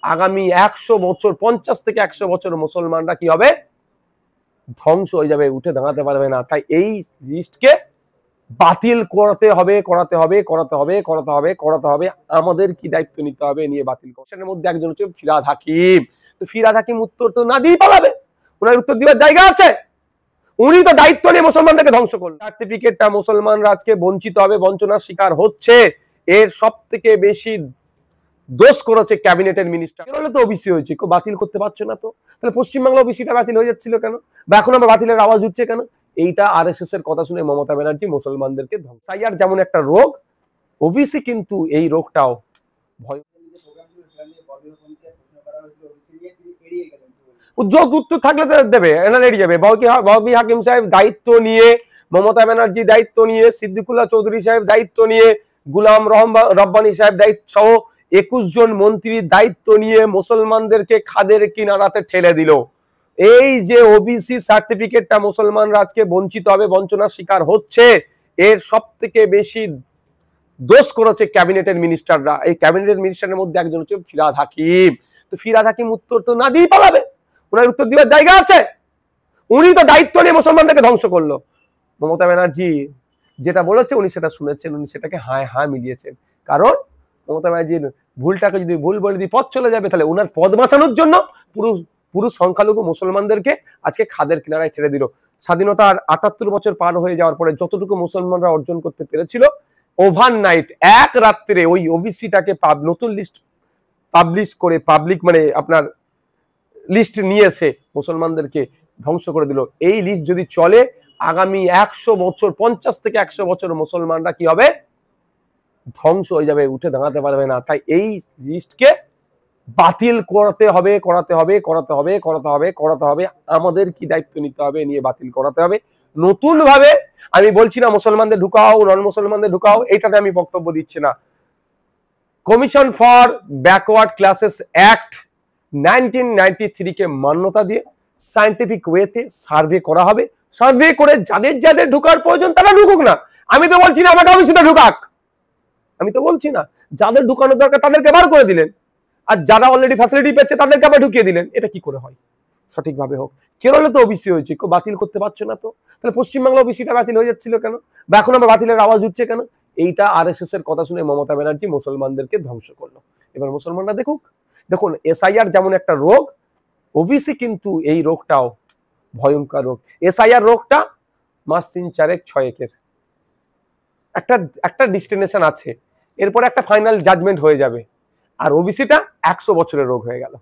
আগামী 100 বছর 50 থেকে 100 বছর মুসলমানরা কি হবে, ধ্বংস হয়ে যাবে, উঠে দাঁড়াতে পারবে না। তাই এই লিস্টকে বাতিল করাতে হবে, করাতে হবে, করাতে হবে, করাতে হবে, করাতে হবে। আমাদের কি দায়িত্ব নিতে হবে নিয়ে বাতিল করা। সেটার মধ্যে একজন হচ্ছে ফিরহাদ হাকিম। তো ফিরহাদ হাকিম উত্তর তো না দিয়ে পালাবে, ওনার উত্তর দেওয়ার জায়গা আছে। উনি তো দায়িত্ব নিয়ে মুসলমানদেরকে ধ্বংস করলেন। সার্টিফিকেটটা মুসলমানরা আজকে বঞ্চিত হবে, বঞ্চনার শিকার হচ্ছে। এর সব থেকে বেশি দোষ করেছে ক্যাবিনেটের মিনিস্টার। কেরলে তো ওবিসি হয়েছে, কেউ বাতিল করতে পারছে না। তো তাহলে পশ্চিমবাংলা ওবিসিটা বাতিল হয়ে যাচ্ছিল কেন, বা এখন আবার বাতিলের আওয়াজ উঠছে কেন? এইটা আরএসএস এর কথা শুনে মমতা ব্যানার্জি মুসলমানদেরকে ধ্বংস। সাইয়ার যেমন একটা রোগ, ওবিসি কিন্তু এই রোগটাও ভয়। উজ্জ্বল উত্তর থাকলে দেবে, এনার এড়িয়ে যাবে। বাউবি হাকিম সাহেব দায়িত্ব নিয়ে, মমতা ব্যানার্জি দায়িত্ব নিয়ে, সিদ্দিকুল্লাহ চৌধুরী সাহেব দায়িত্ব নিয়ে, গুলাম রব্বানী সাহেব দায়িত্ব সহ 21 জন মন্ত্রীর দায়িত্ব নিয়ে মুসলমানদেরকে খাদের কিনারাতে ঠেলে দিল। এই যে ওবিসি সার্টিফিকেটটা মুসলমানরা আজকে বঞ্চিত হবে, বঞ্চনার শিকার হচ্ছে। এর সব থেকে বেশি দোষ করেছে ক্যাবিনেটের মিনিস্টাররা। এই ক্যাবিনেটের মিনিস্টারের মধ্যে একজন হচ্ছে ফিরহাদ হাকিম। তো ফিরহাদ হাকিম উত্তর তো না দিয়ে পালাবে, ওনার উত্তর দেওয়ার জায়গা আছে। উনি তো দায়িত্ব নিয়ে মুসলমানদেরকে ধ্বংস করলো। মমতা ব্যানার্জি যেটা বলেছে উনি সেটা শুনেছেন, উনি সেটাকে হায় হায় মিলিয়েছেন। কারণ মমতা ব্যানার্জির ভুলটাকে যদি ভুল বলে দিয়ে পথ চলে যাবে, তাহলে ওনার পদ বাঁচানোর জন্য পুরো সংখ্যালঘু মুসলমানদেরকে আজকে খাদের কিনারায় ছেড়ে দিল। স্বাধীনতার 78 বছর পার হয়ে যাওয়ার পরে যতটুকু মুসলমানরা অর্জন করতে পেরেছিল, ওভারনাইট এক রাত্রে ওই ওবিসিটাকে নতুন লিস্ট পাবলিশ করে, পাবলিক মানে আপনার লিস্ট নিয়ে এসে মুসলমানদেরকে ধ্বংস করে দিল। এই লিস্ট যদি চলে, আগামী 100 বছর 50 থেকে 100 বছর মুসলমানরা কি হবে, ধ্বংস হয়ে যাবে, উঠে দাঁড়াতে পারবে না। তাই এই লিস্টকে বাতিল করাতে হবে, করাতে হবে, করাতে হবে, করাতে হবে, করাতে হবে। আমাদের কি দায়িত্ব নিতে হবে নিয়ে বাতিল করাতে হবে। নতুন ভাবে আমি বলছি না মুসলমানদের ঢুকাও, নন মুসলমানদের ঢুকাও, এটাতে আমি বক্তব্য দিচ্ছি না। Commission for backward classes act 1993 কে মান্যতা দিয়ে সায়েন্টিফিক ওয়েতে সার্ভে করা হবে। সার্ভে করে যাদের যাদের ঢুকার প্রয়োজন তারা ঢুকুক না। আমি তো বলছি না আমাকে ওবিসিতে ঢুকাক, আমি তো বলছি না। যাদের ঢুকানোর দরকার তাদেরকে বার করে দিলেন, আর যারা অলরেডি ফ্যাসিলিটি পেচ্ছে তাদেরকে আবার ঢুকিয়ে দিলেন। এটা কি করে হয়? সঠিকভাবে হোক। কেরলে তো ওবিসি হয়েছে, কেউ বাতিল করতে পারছে না। তো তাহলে পশ্চিমবাংলা ওবিসিটা বাতিল হয়ে যাচ্ছিল কেন, বা এখন আবার বাতিলের আওয়াজ উঠছে কেন? এইটা আরএসএস এর কথা শুনে মমতা ব্যানার্জি মুসলমানদেরকে ধ্বংস করলো। এবার মুসলমানরা দেখুক। দেখুন, এসআইআর যেমন একটা রোগ, ওবিসি কিন্তু এই রোগটাও ভয়ঙ্কর রোগ। এসআইআর রোগটা মাস 3, 4, 6 একটা ডেস্টিনেশন আছে, এরপর একটা ফাইনাল জাজমেন্ট হয়ে যাবে। আর ওবিসিটা 100 বছরের রোগ হয়ে গেল।